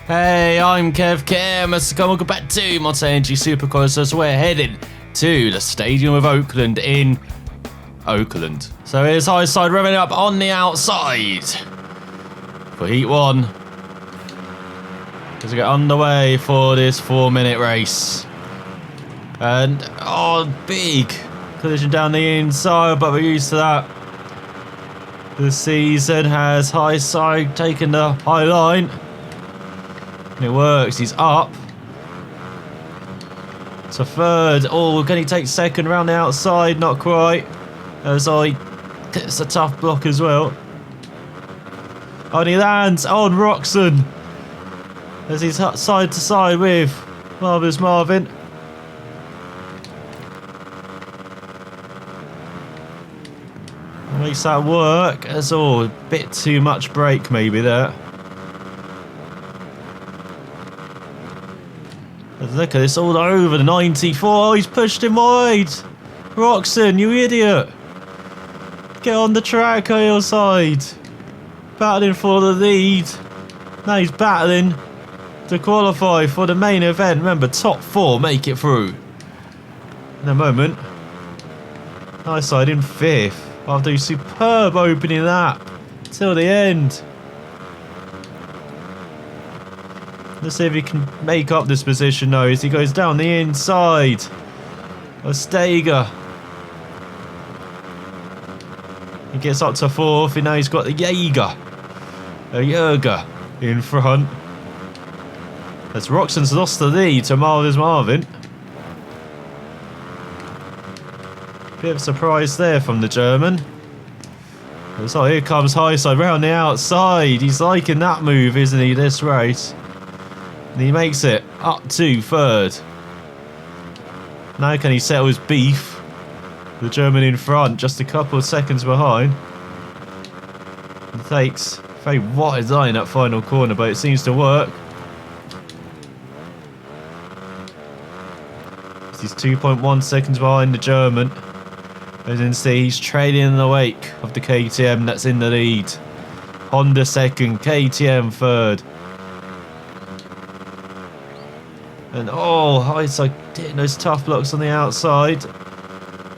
Hey, I'm Kev Hillman. Welcome back to Monster Energy Supercross as we're heading to the Stadium of Oakland in Oakland. So here's high side revving up on the outside for Heat 1. As we get underway for this 4-minute race. And, big collision down the inside, but we're used to that. This season has high side taken the high line. And it works, he's up to third. Oh, can he take second round the outside? Not quite. As it's a tough block as well. Oh, and he lands on Roczen as he's side to side with Marvelous Marvin. Makes that work. That's a bit too much brake maybe there. Look at this, all over the 94. Oh, he's pushed him wide. Roczen, you idiot. Get on the track on your side. Battling for the lead. Now he's battling to qualify for the main event. Remember, top 4 make it through. In a moment. Nice side in 5th. After a superb opening lap. Till the end. Let's see if he can make up this position now as he goes down the inside of Steger. He gets up to 4th and now he's got the Jaeger in front. As Roczen's lost the lead to Marvelous Marvin. Bit of a surprise there from the German. So here comes high side round the outside. He's liking that move, isn't he, this race? And he makes it up to 3rd. Now can he settle his beef? The German in front, just a couple of seconds behind. It takes a very wide line that final corner, but it seems to work. He's 2.1 seconds behind the German. As you can see, he's trailing in the wake of the KTM that's in the lead. Honda 2nd, KTM 3rd. And high side hitting those tough blocks on the outside.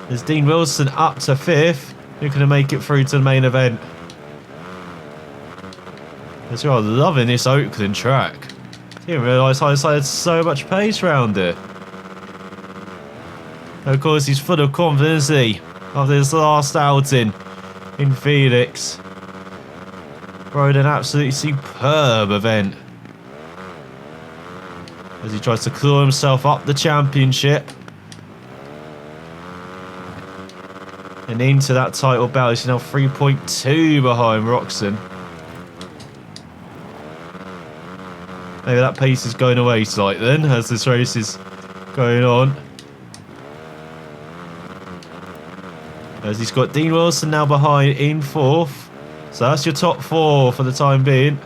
There's Dean Wilson up to 5th. Who's going to make it through to the main event? As you are loving this Oakland track. Didn't realise high side had so much pace round it. Of course, he's full of confidence after his last outing in Phoenix. Rode an absolutely superb event. As he tries to claw himself up the championship. And into that title battle. He's now 3.2 behind Roczen. Maybe that pace is going away slightly then, as this race is going on. As he's got Dean Wilson now behind in 4th. So that's your top 4 for the time being.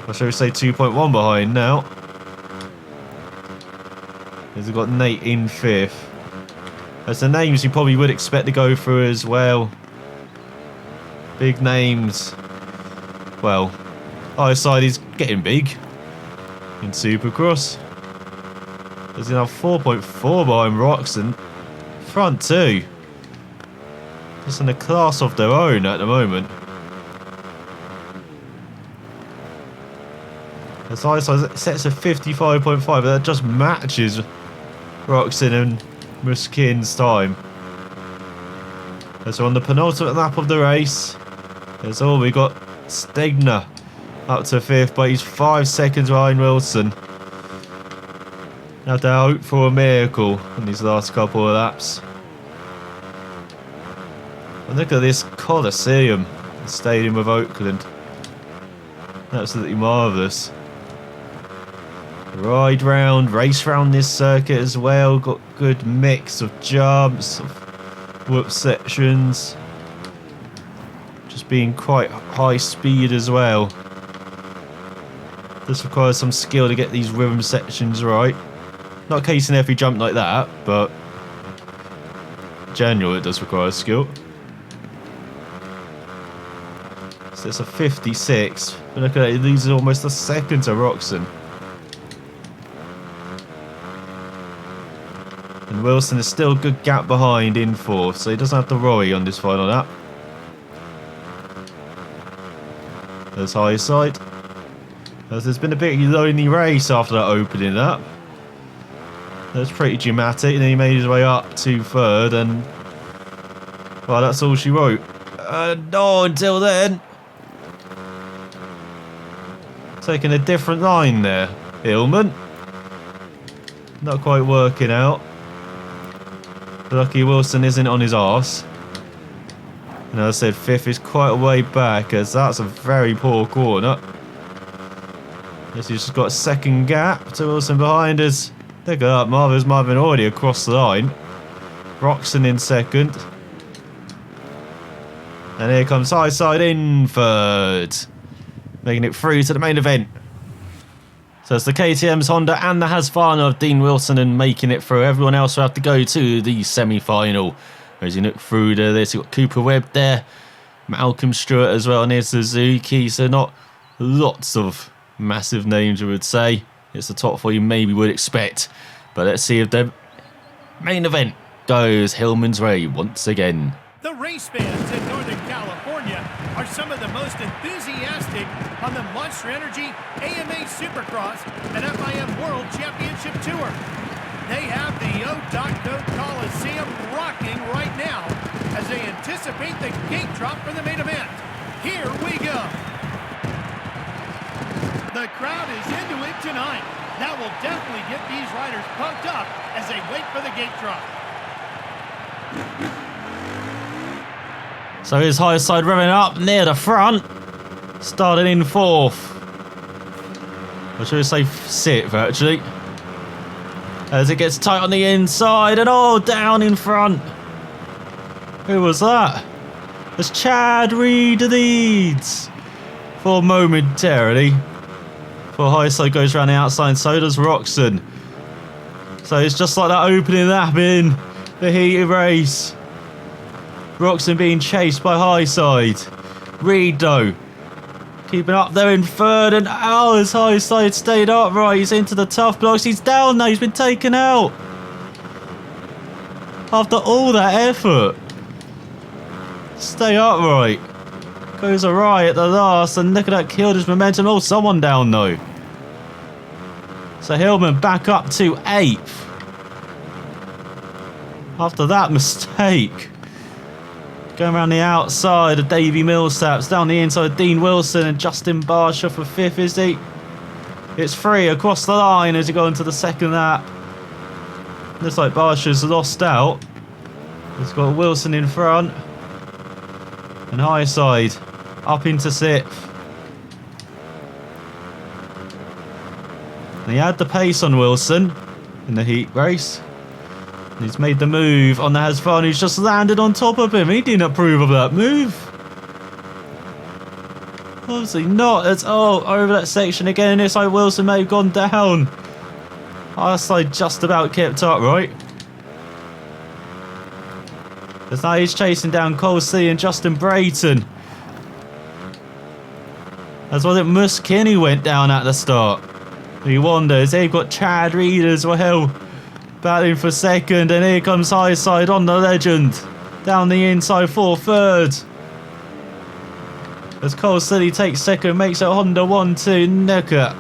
Or shall we say 2.1 behind now. As we've got Nate in 5th. That's the names you probably would expect to go through as well. Big names. Well, high side is getting big in Supercross. There's now 4.4 behind Roczen. Front 2. Just in a class of their own at the moment. As high side sets a 55.5, but that just matches Roczen and Muskin's time. As we're on the penultimate lap of the race. That's all we got. Stegner up to 5th, but he's 5 seconds behind Wilson. Now to hope for a miracle in these last couple of laps. And look at this Coliseum, the Stadium of Oakland. Absolutely marvellous. Ride round, race round this circuit as well. Got good mix of jumps, of whoop sections. Just being quite high speed as well. This requires some skill to get these rhythm sections right. Not a case in every jump like that, but in general it does require skill. So it's a 56. But look at it, these are almost a second to Roczen. And Wilson is still a good gap behind in 4th, so he doesn't have to worry on this final lap. There's high side. There's been a bit of a lonely race after that opening lap. That's pretty dramatic, and then he made his way up to 3rd, and well, that's all she wrote. No, until then. Taking a different line there, Hillman. Not quite working out. Lucky Wilson isn't on his arse. And as I said, 5th is quite a way back, as that's a very poor corner. Yes, he's just got a second gap to Wilson behind us. Look at that, Marvin already across the line. Roczen in 2nd. And here comes high side in 3rd. Making it through to the main event. So it's the KTM's Honda and the Husqvarna of Dean Wilson and making it through. Everyone else will have to go to the semi-final. As you look through to this, you've got Cooper Webb there. Malcolm Stewart as well, and here's Suzuki. So not lots of massive names, I would say. It's the top 4 you maybe would expect. But let's see if the main event goes Hillman's way once again. The race fans in Northern California are some of the most enthusiastic on the Monster Energy AMA Supercross and FIM World Championship Tour. They have the O.Code Coliseum rocking right now as they anticipate the gate drop for the main event. Here we go. The crowd is into it tonight. That will definitely get these riders pumped up as they wait for the gate drop. So his high side revving up near the front. Starting in 4th. Or should we say 6th, actually. As it gets tight on the inside and down in front. Who was that? It's Chad Reed leads. For momentarily. For high side goes around the outside, so does Roczen. So it's just like that opening lap in the heated race. Roczen being chased by high side. Reed though, keeping up there in 3rd, and his high side stayed upright. He's into the tough blocks. He's down now. He's been taken out. After all that effort. Stay upright. Goes awry at the last, and look at that, killed his momentum. Oh, someone down though. So Hillman back up to 8th. After that mistake. Going around the outside of Davey Millsaps, down the inside of Dean Wilson and Justin Barsha for 5th, is he? It's 3 across the line as you go into the 2nd lap. Looks like Barsha's lost out. He's got Wilson in front. And high side up into 6th. And he had the pace on Wilson in the heat race. He's made the move on the Husqvarna, who's just landed on top of him. He didn't approve of that move. Obviously not at all. Over that section again. This side Wilson may have gone down. Our side just about kept up, right? As now he's chasing down Cole C and Justin Brayton. As well as Mus Kinney went down at the start. He wonders. They've got Chad Reed as well. Battling for 2nd, and here comes high side on the legend. Down the inside for 3rd. As Cole City takes 2nd, makes it Honda 1-2. Look at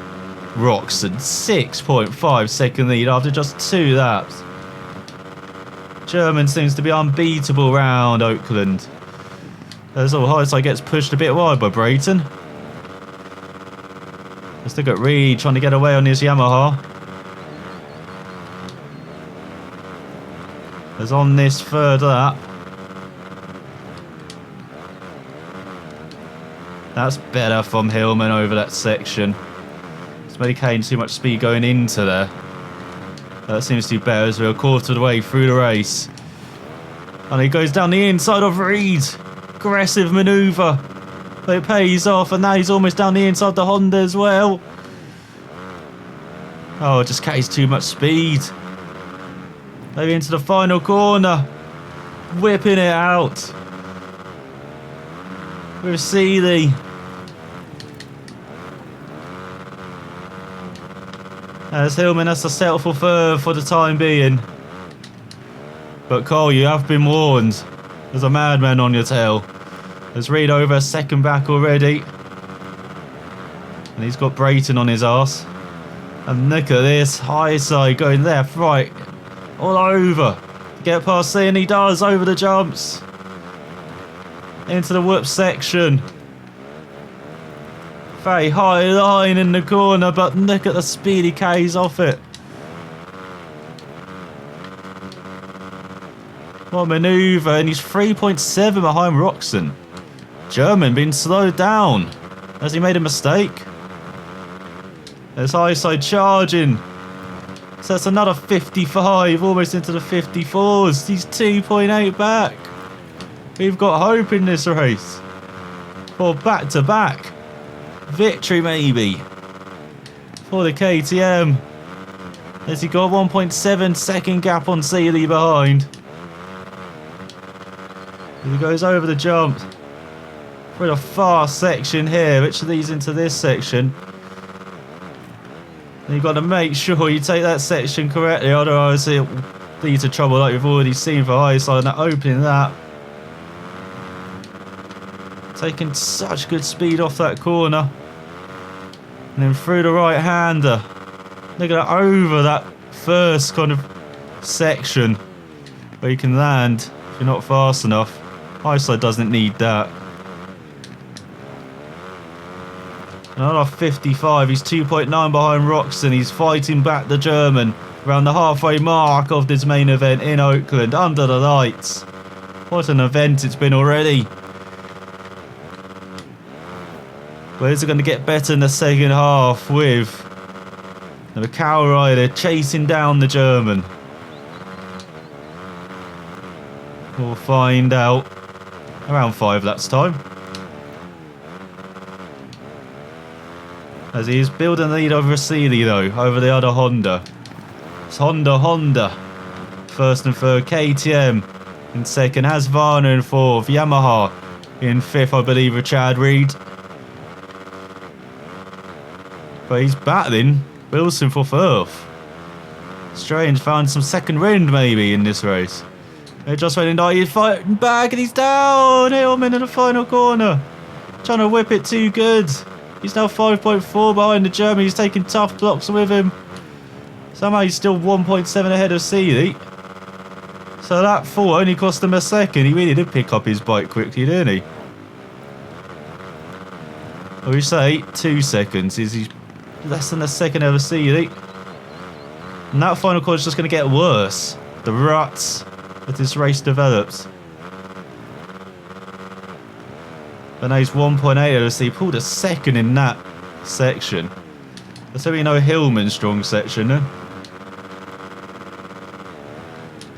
Roczen, 6.5 second lead after just 2 laps. German seems to be unbeatable round Oakland. As all high side gets pushed a bit wide by Brayton. Let's look at Reed trying to get away on his Yamaha. As on this 3rd lap. That's better from Hillman over that section. It's medicating too much speed going into there. That seems to be better as we're a quarter of the way through the race. And he goes down the inside of Reed. Aggressive manoeuvre. But it pays off, and now he's almost down the inside of the Honda as well. Oh, just carries too much speed. Maybe into the final corner. Whipping it out. With Seeley. As Hillman has to settle for third for the time being. But Cole, you have been warned. There's a madman on your tail. There's Reed over a second back already. And he's got Brayton on his arse. And look at this. High side going left, right. All over. Get past C and he does over the jumps. Into the whoop section. Very high line in the corner, but look at the speed he carries off it. What a manoeuvre, and he's 3.7 behind Roczen. German being slowed down. Has he made a mistake? There's high side charging. So that's another 55, almost into the 54s. He's 2.8 back. We've got hope in this race. For back-to-back. Victory, maybe. For the KTM. Has he got 1.7 second gap on Seeley behind? He goes over the jump. For the fast section here, which leads into this section. And you've got to make sure you take that section correctly, otherwise it'll lead to trouble like we've already seen for high side. Now opening that. Taking such good speed off that corner. And then through the right-hander. They're going to over that first kind of section where you can land if you're not fast enough. High side doesn't need that. Another 55. He's 2.9 behind Roczen. He's fighting back the German around the halfway mark of this main event in Oakland under the lights. What an event it's been already. But is it going to get better in the second half with the cow rider chasing down the German? We'll find out. Around 5 laps time. As he is building the lead over Seeley though, over the other Honda. It's Honda. First and third, KTM in second, has Varner in fourth, Yamaha in fifth, I believe, with Chad Reed. But he's battling Wilson for fourth. Strange, found some second wind maybe in this race. They just went in, he's fighting back and he's down. Hillman in the final corner. Trying to whip it too good. He's now 5.4 behind the German. He's taking tough blocks with him. Somehow he's still 1.7 ahead of Seeley. So that fall only cost him a second. He really did pick up his bike quickly, didn't he? Or we say 2 seconds. Is he less than a second over Seeley? And that final corner is just going to get worse. The ruts as this race develops. But now he's 1.8 over Seeley. He pulled a second in that section. That's how we know Hillman's strong section then.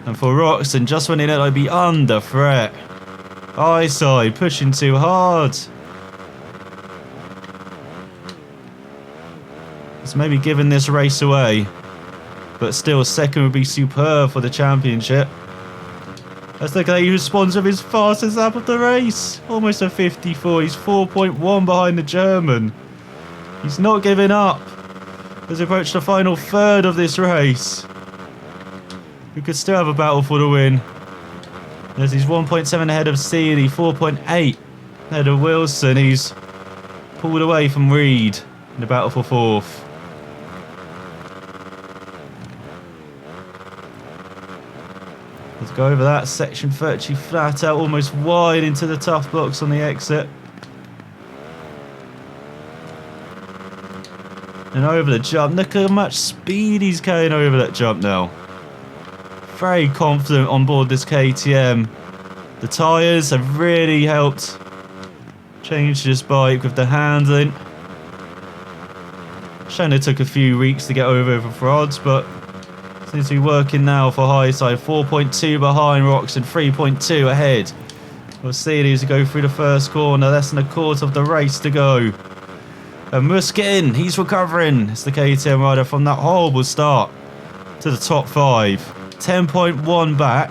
And for Roczen, just when he let it be under threat. High side, pushing too hard. It's maybe giving this race away. But still, second would be superb for the championship. Let's look at how he responds with his fastest lap of the race. Almost a 54. He's 4.1 behind the German. He's not giving up. As he approached the final third of this race. We could still have a battle for the win. As he's 1.7 ahead of Seeley, 4.8 ahead of Wilson. He's pulled away from Reed in the battle for fourth. Let's go over that section, virtually flat out, almost wide into the tough blocks on the exit. And over the jump. Look at how much speed he's carrying over that jump now. Very confident on board this KTM. The tyres have really helped change this bike with the handling. Shame it took a few weeks to get over for odds, but seems to be working now for high side. 4.2 behind Roczen, 3.2 ahead. We'll see these go through the first corner. Less than a quarter of the race to go. And Muskin, he's recovering. It's the KTM rider from that horrible start to the top 5. 10.1 back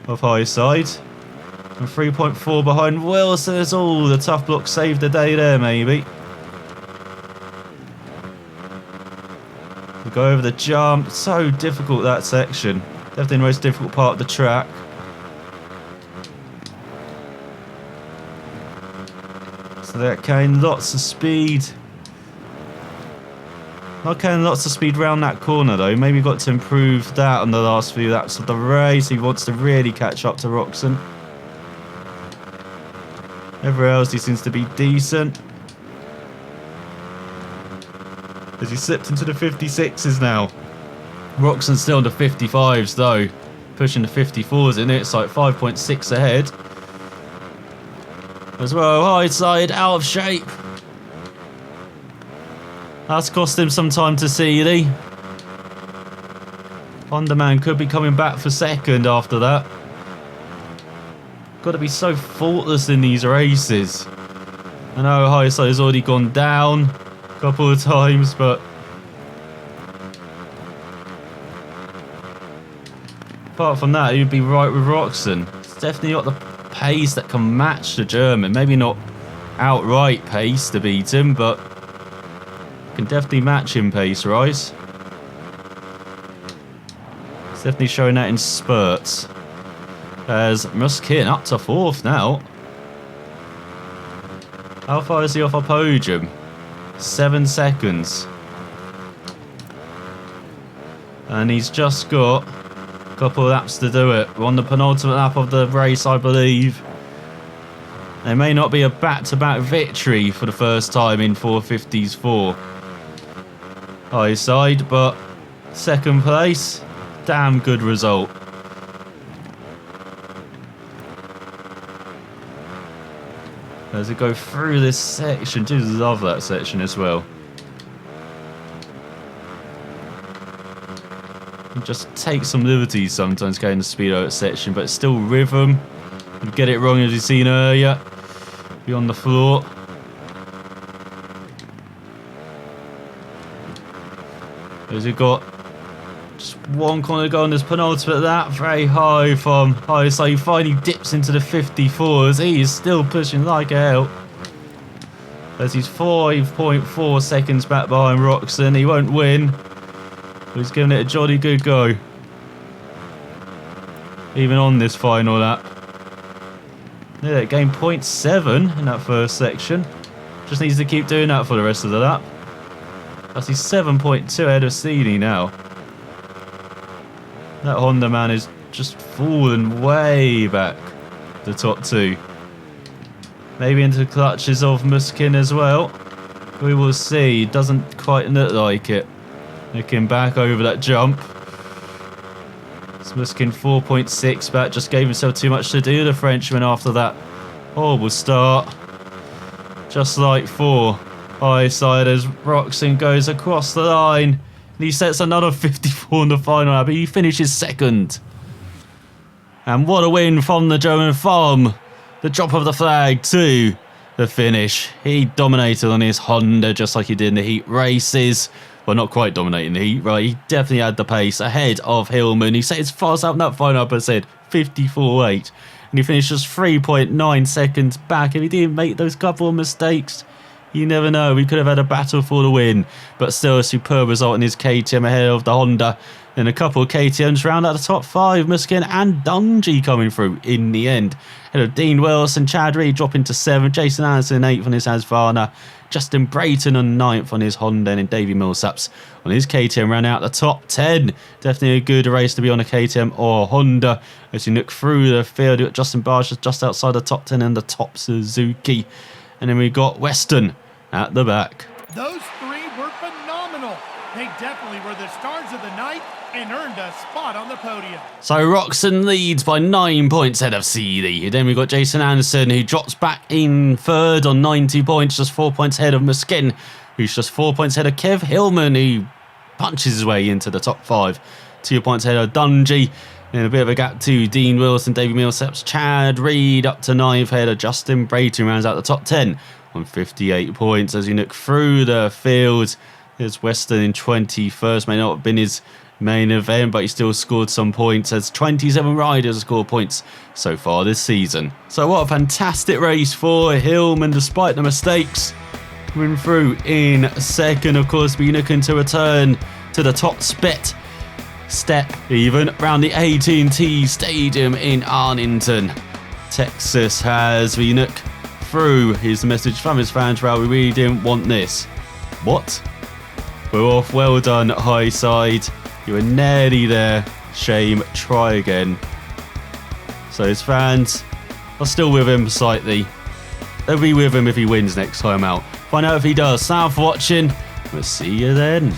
of high side. And 3.4 behind Wilson. It's all the tough block saved the day there, maybe. We go over the jump. So difficult, that section. Definitely the most difficult part of the track. So they're carrying lots of speed. Not carrying lots of speed around that corner though. Maybe got to improve that on the last few laps of the race. He wants to really catch up to Roczen. Everywhere else he seems to be decent. As he slipped into the 56s now. Roczen's still in the 55s though. Pushing the 54s in it. It's like 5.6 ahead. As well, high side, out of shape. That's cost him some time to see. Honda man could be coming back for second after that. Got to be so faultless in these races. I know high side has already gone down a couple of times, but apart from that, he'd be right with Roczen. It's definitely got the pace that can match the German. Maybe not outright pace to beat him, but can definitely match him pace-wise. It's definitely showing that in spurts. As Muskin up to 4th now. How far is he off our podium? 7 seconds. And he's just got a couple of laps to do it. We're on the penultimate lap of the race, I believe. There may not be a back-to-back victory for the first time in 450s 4. High side, but second place, damn good result. As we go through this section, do love that section as well. You just take some liberties sometimes going the speed out section, but it's still rhythm. You get it wrong as you've seen earlier. Be on the floor. As we've got just one corner to go on this penultimate lap, very high from high, so he finally dips into the 54s. He is still pushing like hell. As he's 5.4 seconds back behind Roczen. He won't win, but he's giving it a jolly good go. Even on this final lap. Yeah, gained 0.7 in that first section. Just needs to keep doing that for the rest of the lap. That's he's 7.2 ahead of Seeley now. That Honda man is just fallen way back the top 2. Maybe into the clutches of Muskin as well. We will see. Doesn't quite look like it. Looking back over that jump. Muskin 4.6 back. Just gave himself too much to do, the Frenchman, after that horrible start. Just like 4. High side as Roczen goes across the line. And he sets another 54 in the final lap. He finishes second. And what a win from the German farm. The drop of the flag to the finish. He dominated on his Honda just like he did in the heat races. Well, not quite dominating the heat, right? He definitely had the pace ahead of Hillman. He set his fast out in that final up, I said, 54.8. And he finished just 3.9 seconds back. If he didn't make those couple of mistakes, you never know. We could have had a battle for the win. But still a superb result in his KTM ahead of the Honda. And a couple of KTMs round out the top 5. Muskin and Dungey coming through in the end. Ahead of Dean Wilson, Chad Reed dropping to 7. Jason Anderson 8th on his Husqvarna. Justin Brayton on 9th on his Honda. And Davey Millsaps on his KTM ran out the top 10. Definitely a good race to be on a KTM or Honda. As you look through the field, Justin Barge just outside the top 10 and the top Suzuki. And then we got Weston at the back. Those 3 were phenomenal. They definitely were the stars of the night and earned a spot on the podium. So Roczen leads by 9 points ahead of Seeley. Then we've got Jason Anderson, who drops back in 3rd on 90 points, just 4 points ahead of Muskin, who's just 4 points ahead of Kev Hillman, who punches his way into the top 5. 2 points ahead of Dungey. And a bit of a gap to Dean Wilson, Davey Millsaps, Chad Reed up to 9th ahead of Justin Brayton, rounds out the top 10 on 58 points. As you look through the field, there's Weston in 21st. May not have been his main event, but he still scored some points as 27 riders scored points so far this season. So what a fantastic race for Hillman despite the mistakes. Coming through in second, of course, be looking to return to the top step even around the AT&T Stadium in Arlington, Texas, as we look through his message from his fans. Well, we really didn't want this. What? We're off. Well done, high side. You were nearly there. Shame. Try again. So his fans are still with him slightly. They'll be with him if he wins next time out. Find out if he does. Thanks for watching. We'll see you then.